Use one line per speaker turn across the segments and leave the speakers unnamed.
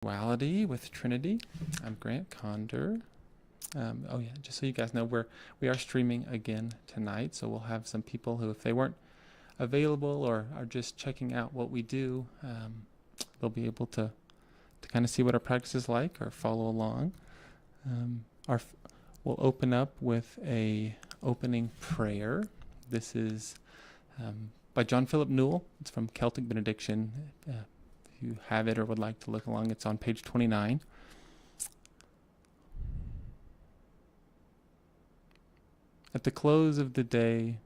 Duality with Trinity. I'm Grant Condor. Just so you guys know, we are streaming again tonight, so we'll have some people who, if they weren't available or are just checking out what we do, they'll be able to kind of see what our practice is like or follow along. We'll open up with a opening prayer. This is by John Philip Newell. It's from Celtic Benediction. If you have it or would like to look along, it's on page 29. At the close of the day,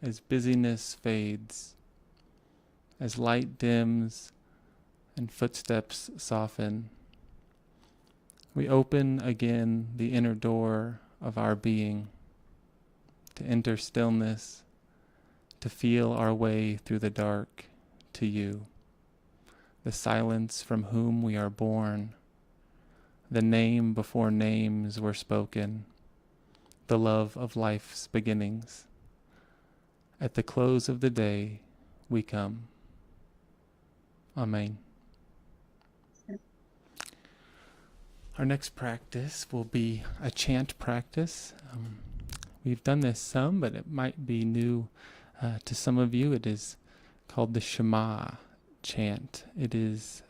as busyness fades, as light dims and footsteps soften, we open again the inner door of our being to enter stillness, to feel our way through the dark to you, the silence from whom we are born, the name before names were spoken, the love of life's beginnings. At the close of the day, we come. Amen. Our next practice will be a chant practice. We've done this some, but it might be new to some of you. It is called the Shema chant. It is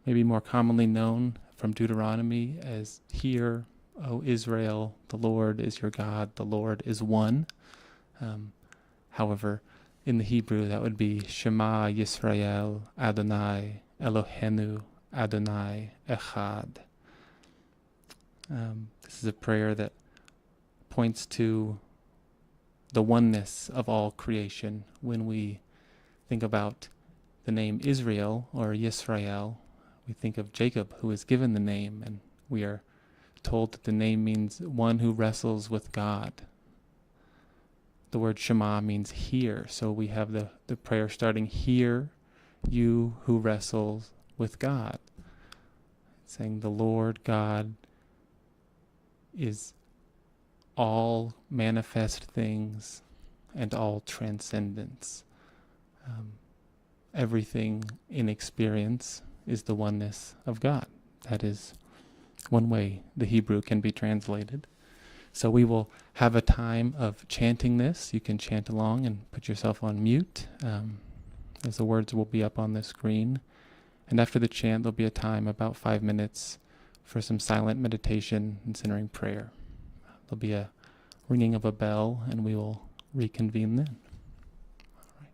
maybe more commonly known from Deuteronomy as "Hear, O Israel, the Lord is your God, the Lord is one." However, in the Hebrew, that would be Shema Yisrael Adonai Eloheinu Adonai Echad. This is a prayer that points to the oneness of all creation. When we think about the name Israel or Yisrael, we think of Jacob, who is given the name, and we are told that the name means one who wrestles with God. The word Shema means hear, so we have the prayer starting, "Hear, you who wrestles with God." It's saying the Lord God is all manifest things and all transcendence. Everything in experience is the oneness of God. That is one way the Hebrew can be translated. So we will have a time of chanting this. You can chant along and put yourself on mute, as the words will be up on the screen. And after the chant, there'll be a time, about 5 minutes, for some silent meditation and centering prayer. There'll be a ringing of a bell, and we will reconvene then. All right.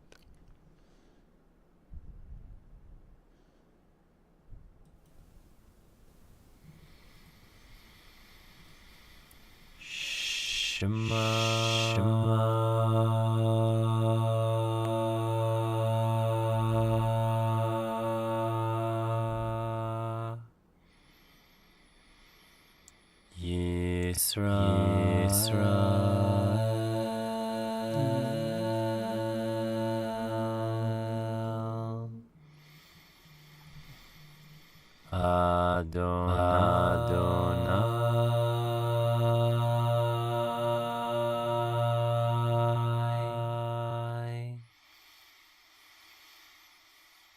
Shema, Shema. Yisrael, Yisrael. Adonai,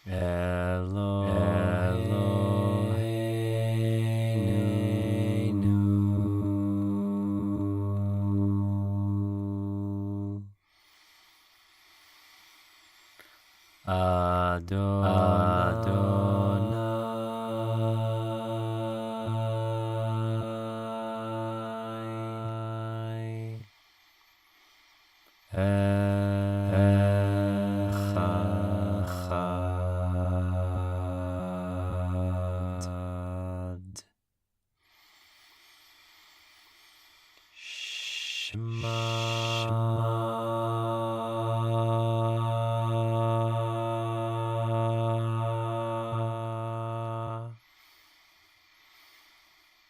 Eloheinu, Adonai, Echad. Shema,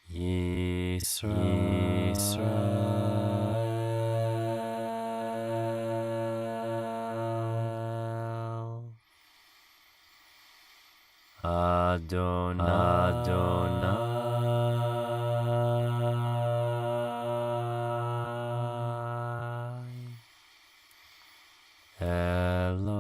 Yisrael, Adonai, Eloheinu,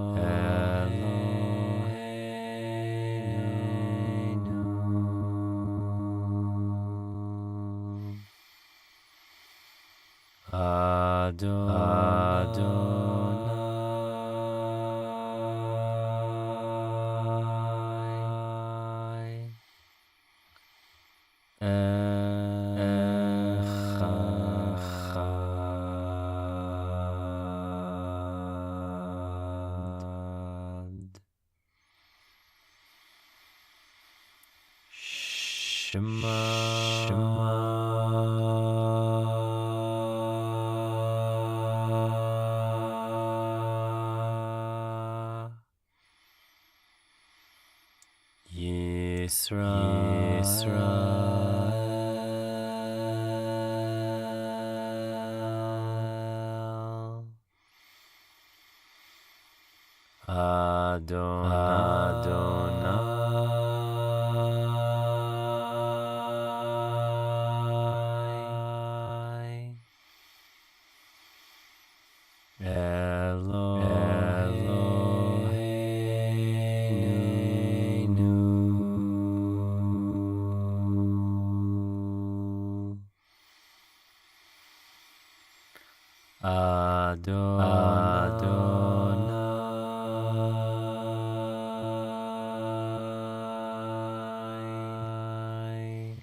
Yisrael Adonai Eloheinu Adonai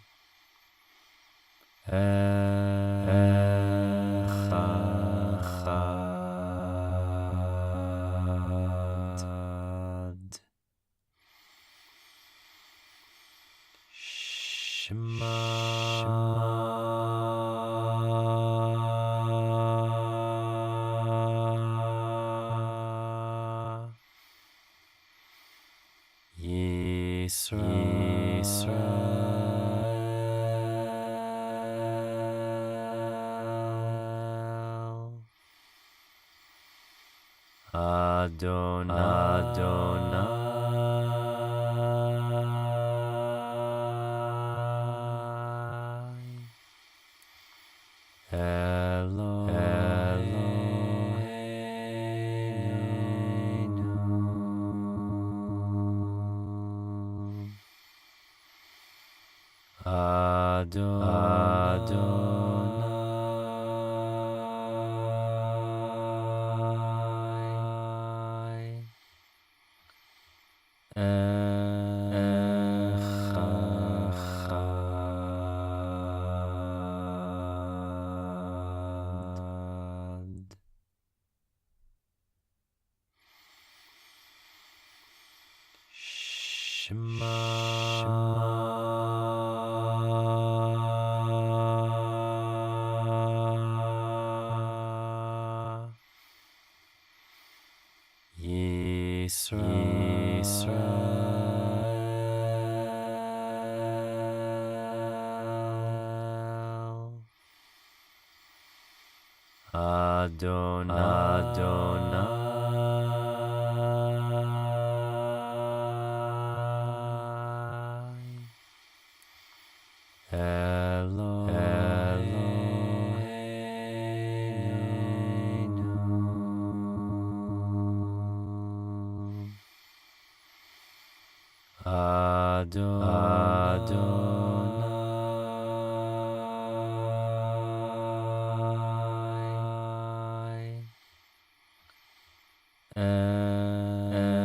Echad Shema Yisrael Adonai Eloheinu Adonai Echad Shema Yisrael Adonai Eloheinu Adonai Echad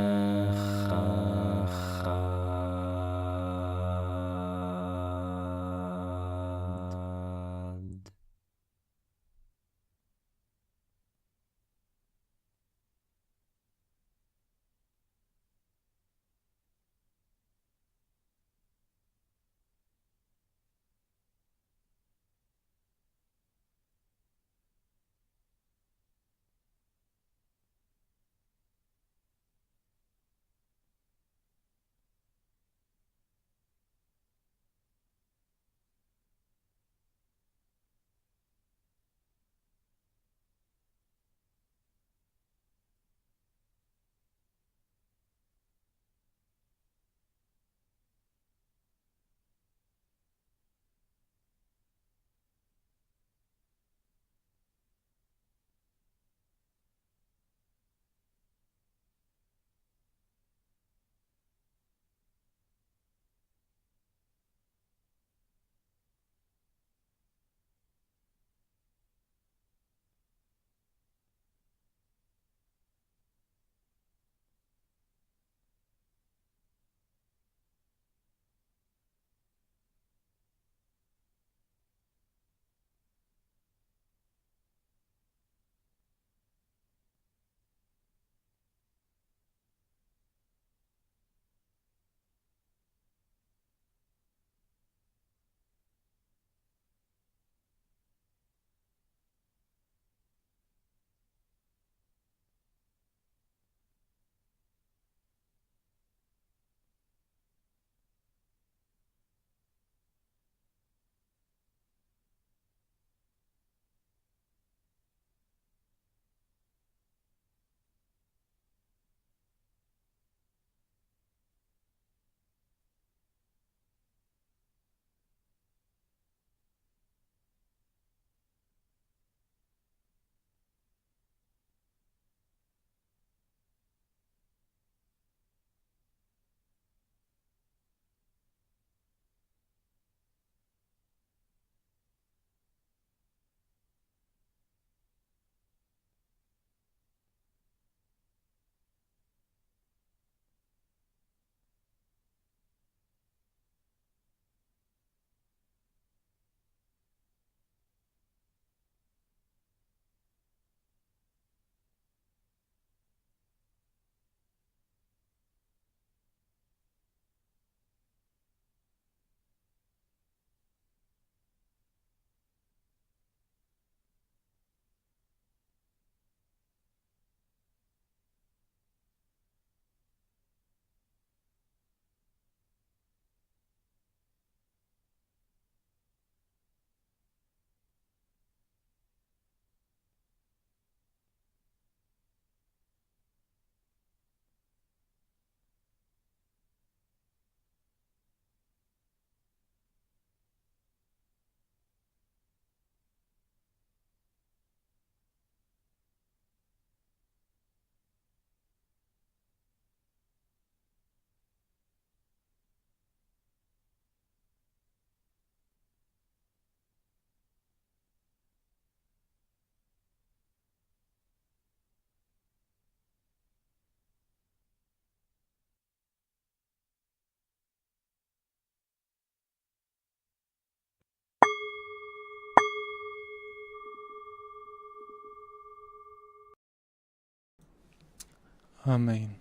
Amen.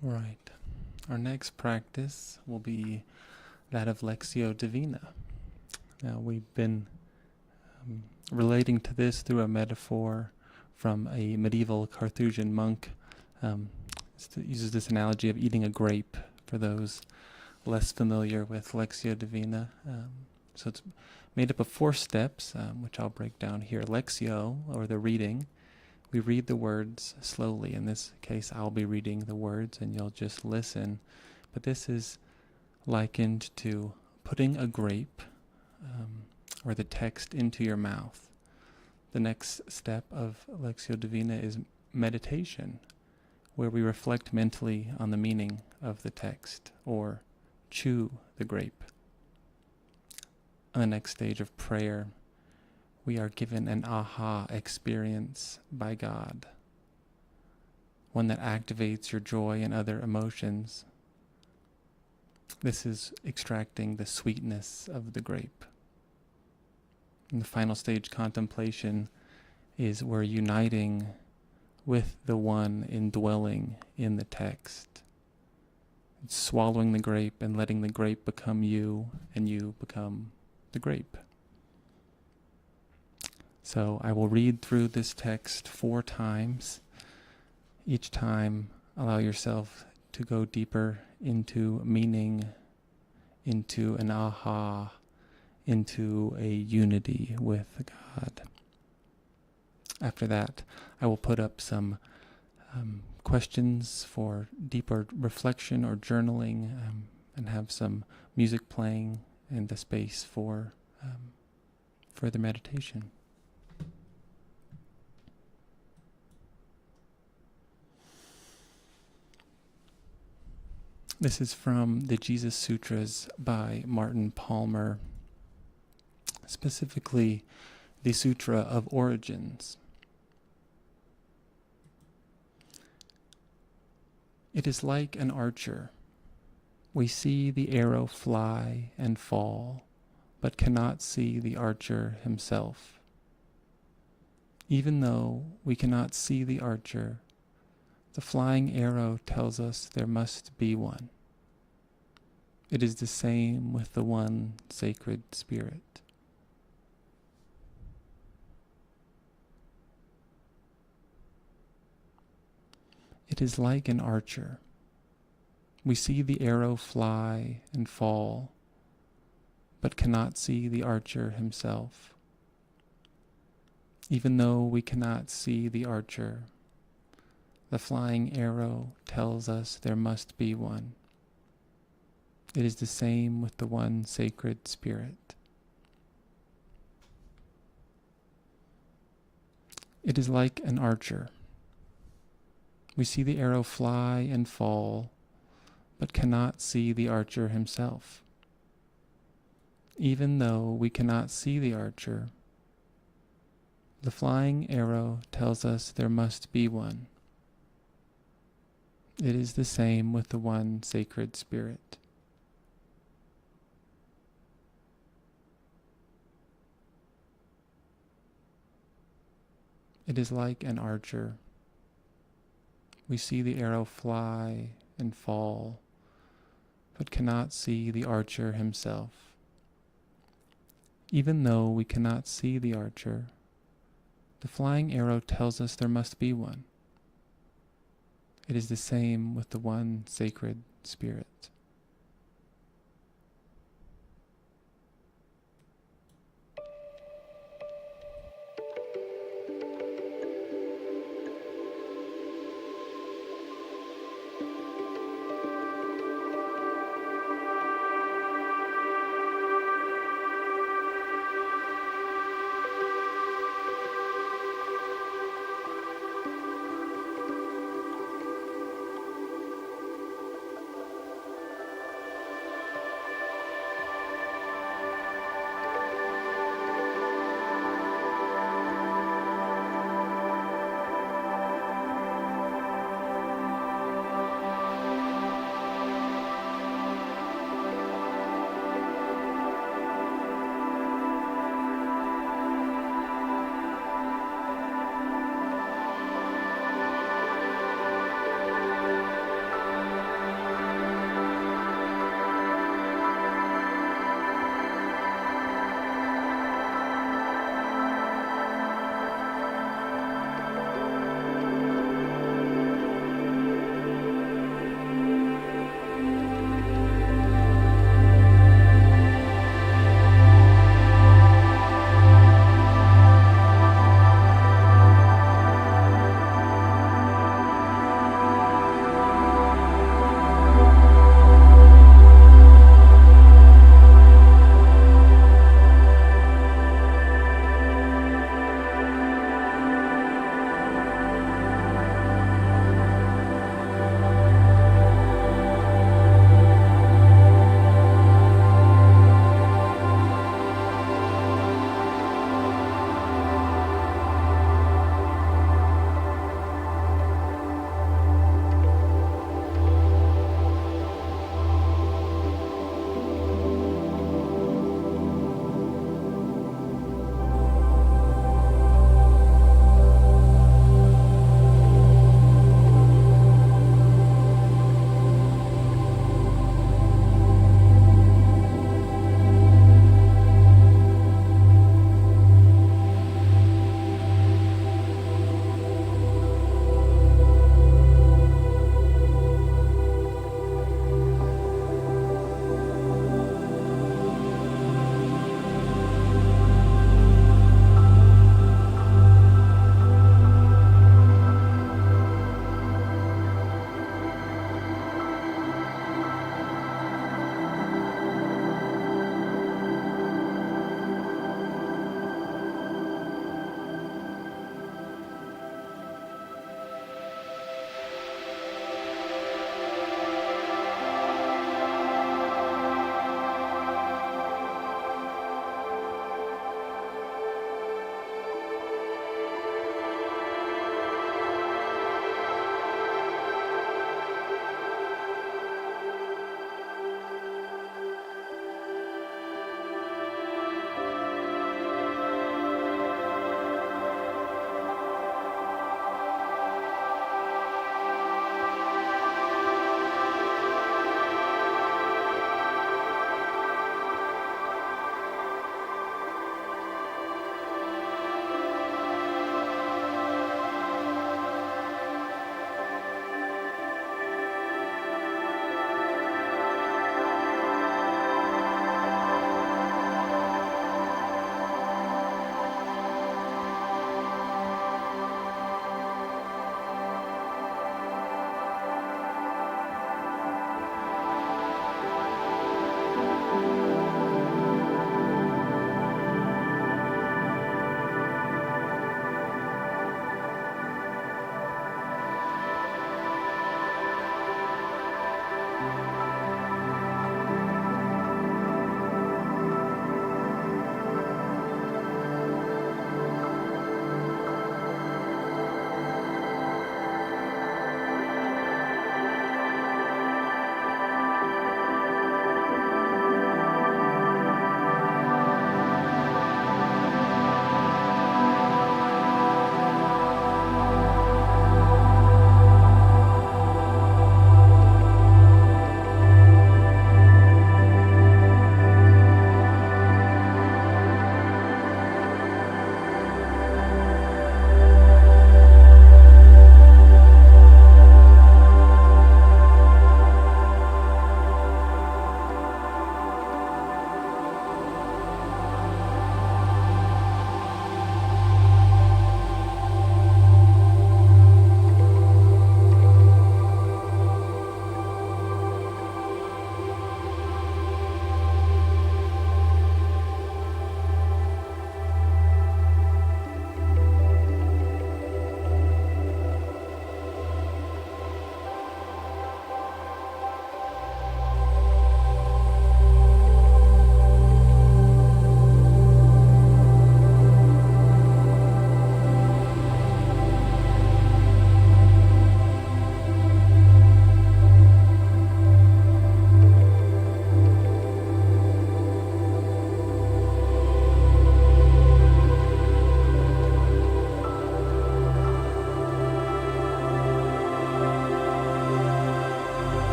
Right. Our next practice will be that of Lectio Divina. Now, we've been relating to this through a metaphor from a medieval Carthusian monk. Uses this analogy of eating a grape for those less familiar with Lectio Divina. So it's made up of 4 steps, which I'll break down here. Lectio, or the reading. We read the words slowly. In this case, I'll be reading the words and you'll just listen. But this is likened to putting a grape or the text into your mouth. The next step of Lectio Divina is meditation, where we reflect mentally on the meaning of the text or chew the grape. On the next stage of prayer, we are given an aha experience by God, one that activates your joy and other emotions. This is extracting the sweetness of the grape. And the final stage, contemplation, is we're uniting with the one indwelling in the text. It's swallowing the grape and letting the grape become you, and you become the grape. So I will read through this text 4 times. Each time, allow yourself to go deeper into meaning, into an aha, into a unity with God. After that, I will put up some questions for deeper reflection or journaling, and have some music playing in the space for further meditation. This is from the Jesus Sutras by Martin Palmer, specifically the Sutra of Origins. It is like an archer. We see the arrow fly and fall, but cannot see the archer himself. Even though we cannot see the archer, the flying arrow tells us there must be one. It is the same with the one sacred spirit. It is like an archer. We see the arrow fly and fall, but cannot see the archer himself. Even though we cannot see the archer, the flying arrow tells us there must be one. It is the same with the one sacred spirit. It is like an archer. We see the arrow fly and fall, but cannot see the archer himself. Even though we cannot see the archer, the flying arrow tells us there must be one. It is the same with the one sacred spirit. It is like an archer. We see the arrow fly and fall, but cannot see the archer himself. Even though we cannot see the archer, the flying arrow tells us there must be one. It is the same with the one sacred spirit.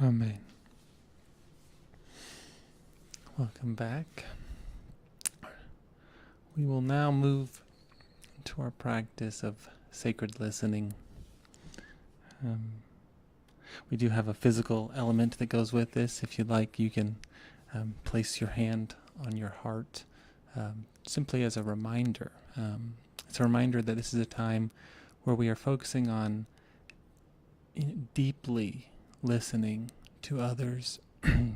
Amen. Welcome back. We will now move to our practice of sacred listening. We do have a physical element that goes with this. If you'd like, you can place your hand on your heart simply as a reminder. It's a reminder that this is a time where we are focusing on deeply listening to others, to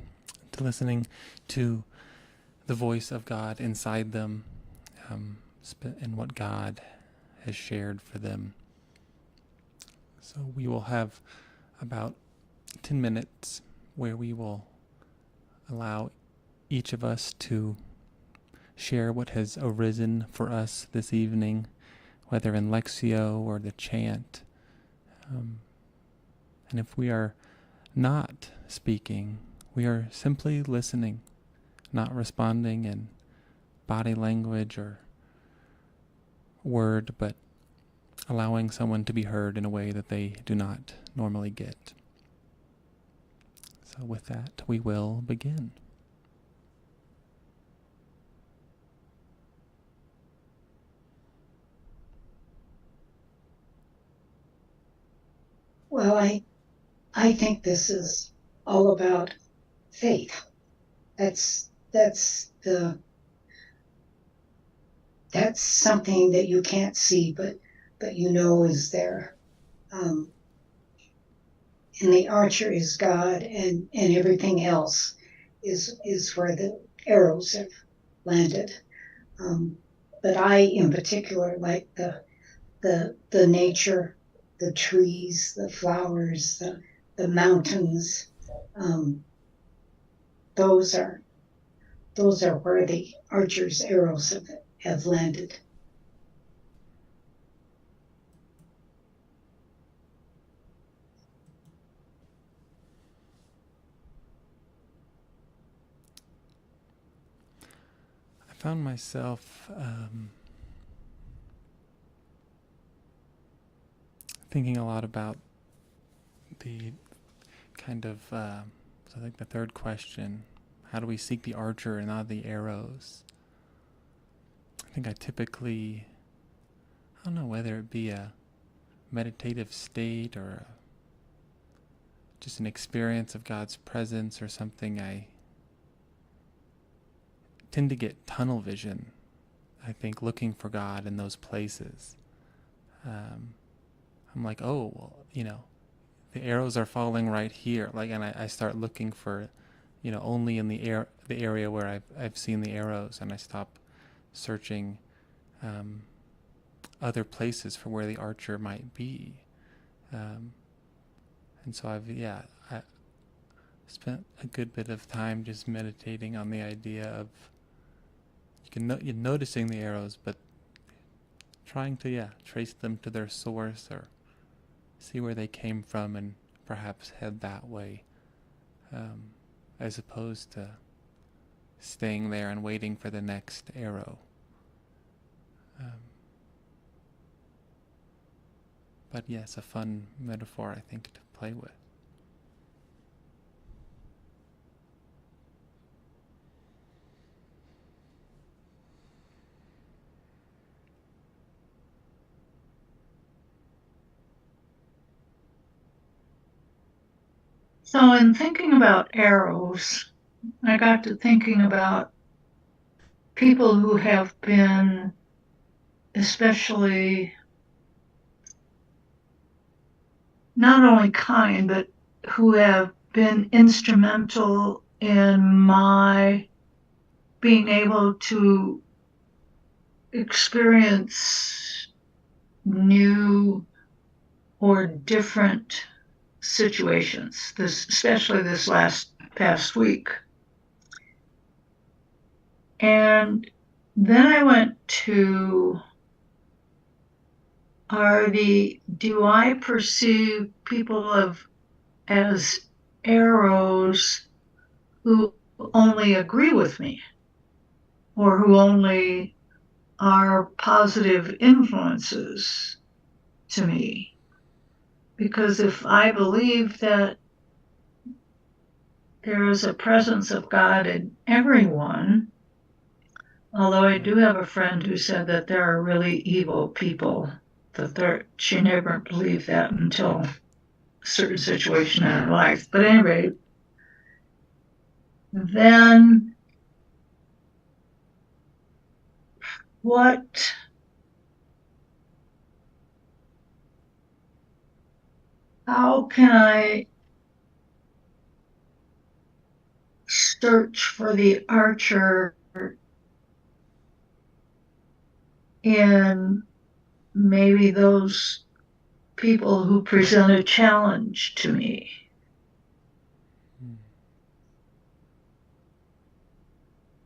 listening to the voice of God inside them, and what God has shared for them. So we will have about 10 minutes where we will allow each of us to share what has arisen for us this evening, whether in Lectio or the chant. And if we are not speaking, we are simply listening, not responding in body language or word, but allowing someone to be heard in a way that they do not normally get. So with that, we will begin.
Well, I think this is all about faith. That's something that you can't see, but you know is there. And the archer is God, and everything else is where the arrows have landed. But I, in particular, like the nature, the trees, the flowers, the mountains. Those are where the archer's arrows have landed.
I found myself thinking a lot about the kind of, I think the third question, how do we seek the archer and not the arrows? I think I typically, I don't know whether it be a meditative state or just an experience of God's presence or something, I tend to get tunnel vision, I think, looking for God in those places. I'm like, oh, well, the arrows are falling right here. And I start looking for, only in the area where I've seen the arrows, and I stop searching other places for where the archer might be. And so I spent a good bit of time just meditating on the idea of you're noticing the arrows, but trying to trace them to their source or see where they came from and perhaps head that way, as opposed to staying there and waiting for the next arrow. But yes, a fun metaphor, I think, to play with.
So in thinking about arrows, I got to thinking about people who have been especially not only kind, but who have been instrumental in my being able to experience new or different situations, especially this past week. And then I went to, do I perceive people as arrows who only agree with me or who only are positive influences to me? Because if I believe that there is a presence of God in everyone. Although I do have a friend who said that there are really evil people, she never believed that until a certain situation in her life. But anyway, then how can I search for the archer in maybe those people who present a challenge to me?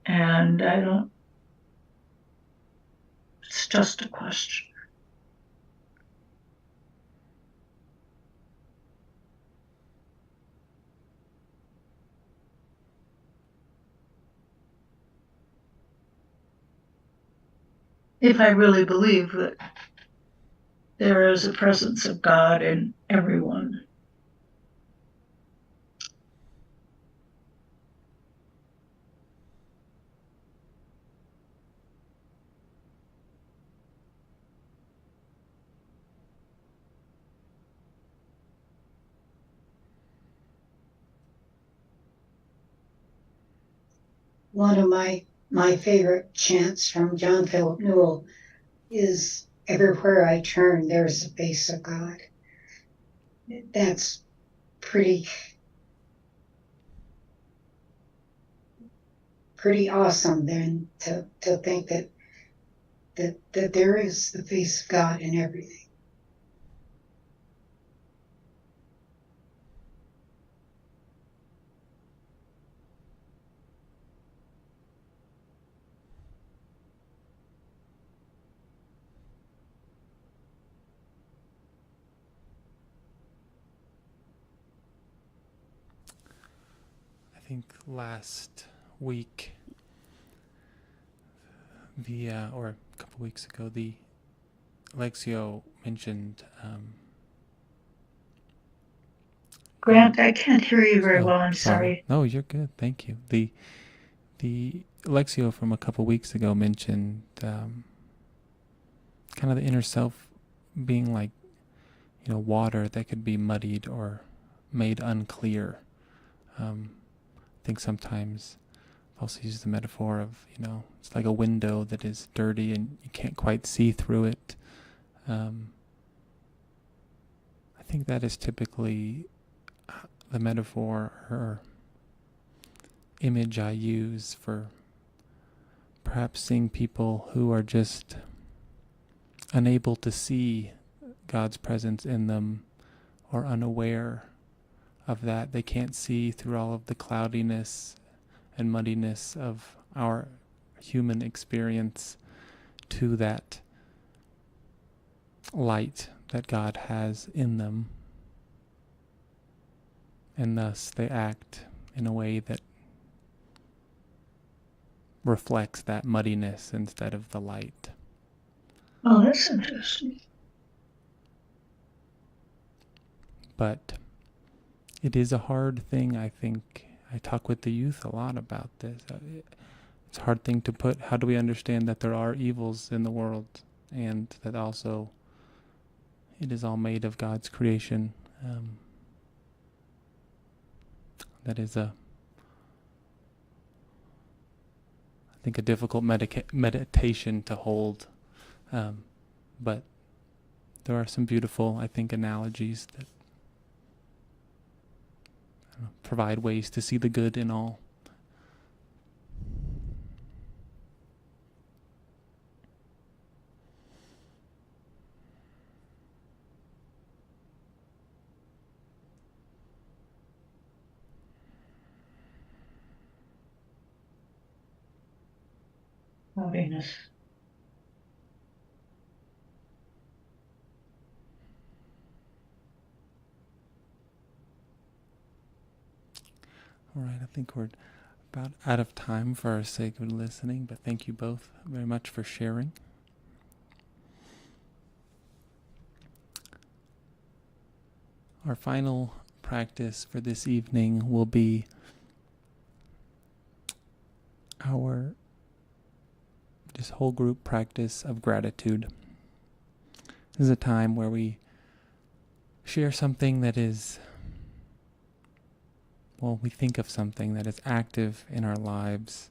And it's just a question. If I really believe that there is a presence of God in everyone.
One of my favorite chants from John Philip Newell is "Everywhere I turn, there's the face of God." That's pretty awesome then to think that there is the face of God in everything.
I think last week, or a couple weeks ago, the Alexio mentioned.
Grant, I can't hear you very well. I'm sorry.
No, you're good. Thank you. The Alexio from a couple weeks ago mentioned kind of the inner self being like, water that could be muddied or made unclear. I think sometimes I'll also use the metaphor of, it's like a window that is dirty and you can't quite see through it. I think that is typically the metaphor or image I use for perhaps seeing people who are just unable to see God's presence in them or unaware of that. They can't see through all of the cloudiness and muddiness of our human experience to that light that God has in them. And thus they act in a way that reflects that muddiness instead of the light.
Oh, that's interesting.
But it is a hard thing, I think. I talk with the youth a lot about this. It's a hard thing to put. How do we understand that there are evils in the world and that also it is all made of God's creation? That is I think a difficult meditation to hold. But there are some beautiful, I think, analogies that provide ways to see the good in all.
Oh, Venus.
All right, I think we're about out of time for our sake of listening, but thank you both very much for sharing. Our final practice for this evening will be our just whole group practice of gratitude. This is a time where we share something that is, we think of something that is active in our lives,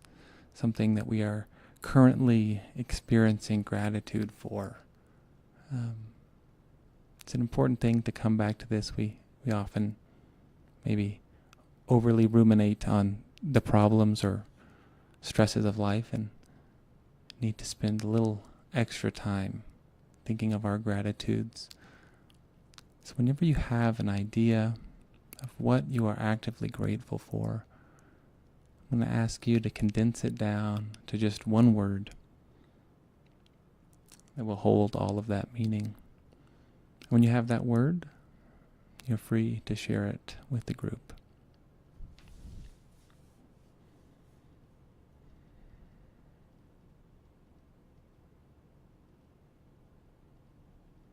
something that we are currently experiencing gratitude for. It's an important thing to come back to this. We often maybe overly ruminate on the problems or stresses of life and need to spend a little extra time thinking of our gratitudes. So whenever you have an idea of what you are actively grateful for, I'm going to ask you to condense it down to just one word that will hold all of that meaning. When you have that word, you're free to share it with the group.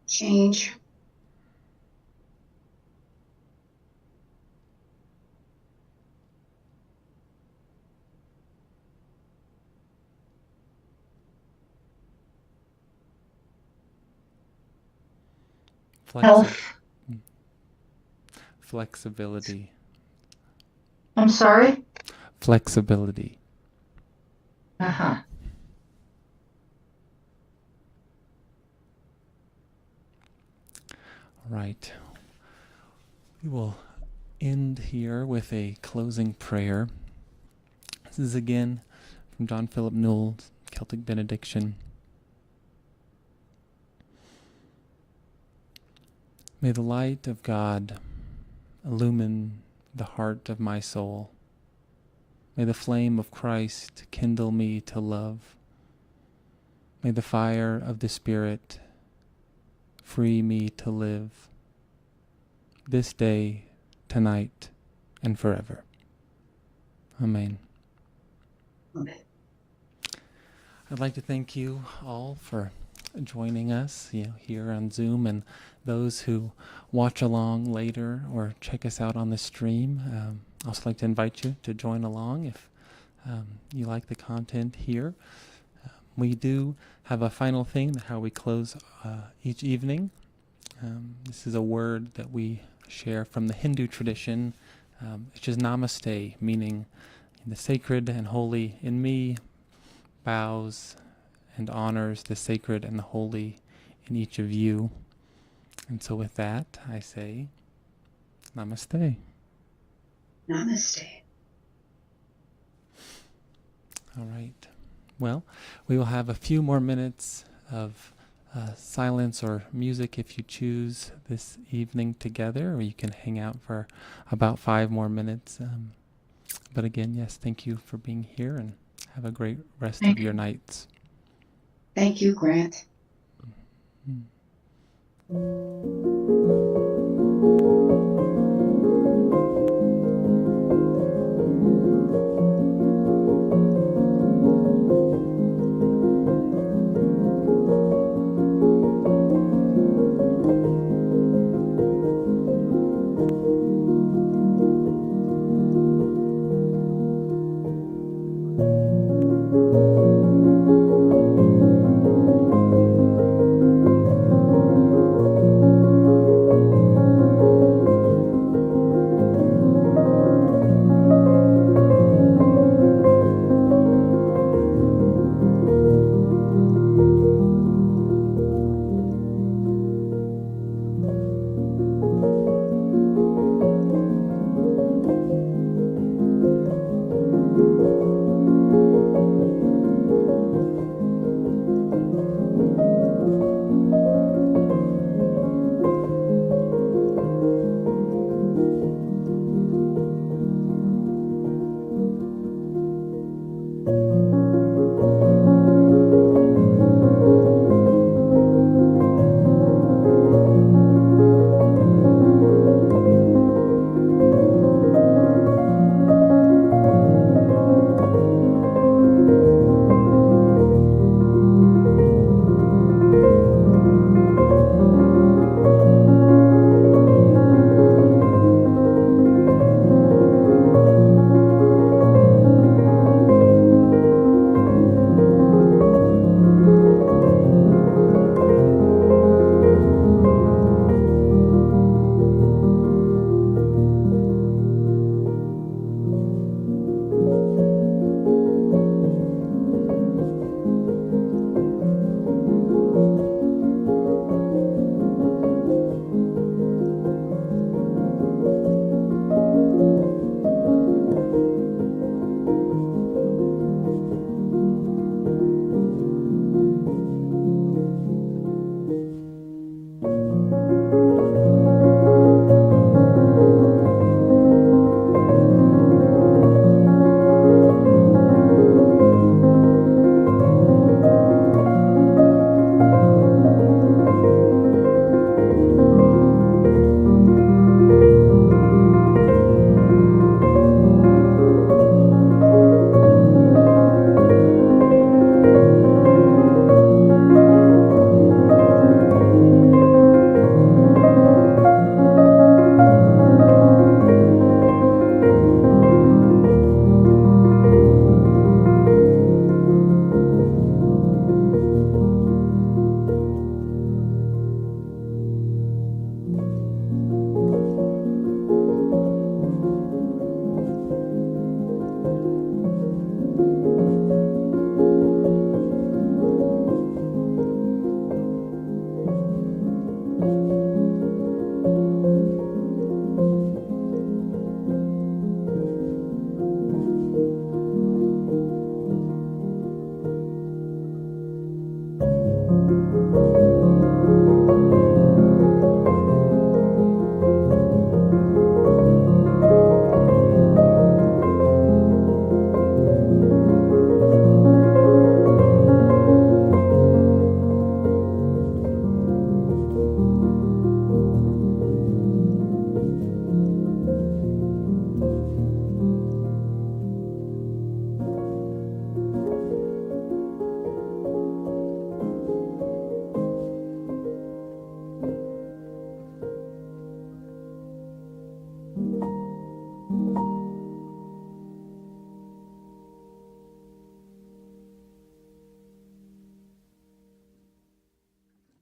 Change.
Health.
Flexibility.
I'm sorry?
Flexibility.
Uh-huh.
All right. We will end here with a closing prayer. This is again from John Philip Newell's Celtic benediction. May the light of God illumine the heart of my soul. May the flame of Christ kindle me to love. May the fire of the Spirit free me to live this day, tonight, and forever. Amen.
Amen.
I'd like to thank you all for joining us here on Zoom, and those who watch along later or check us out on the stream. I'd also like to invite you to join along if you like the content here. We do have a final thing, how we close each evening. This is a word that we share from the Hindu tradition, which is namaste, meaning the sacred and holy in me bows and honors the sacred and the holy in each of you. And so with that, I say, namaste.
Namaste.
All right. Well, we will have a few more minutes of silence or music if you choose this evening together, or you can hang out for about 5 more minutes. But again, yes, thank you for being here, and have a great rest of your nights.
Thank you, Grant.
Mm.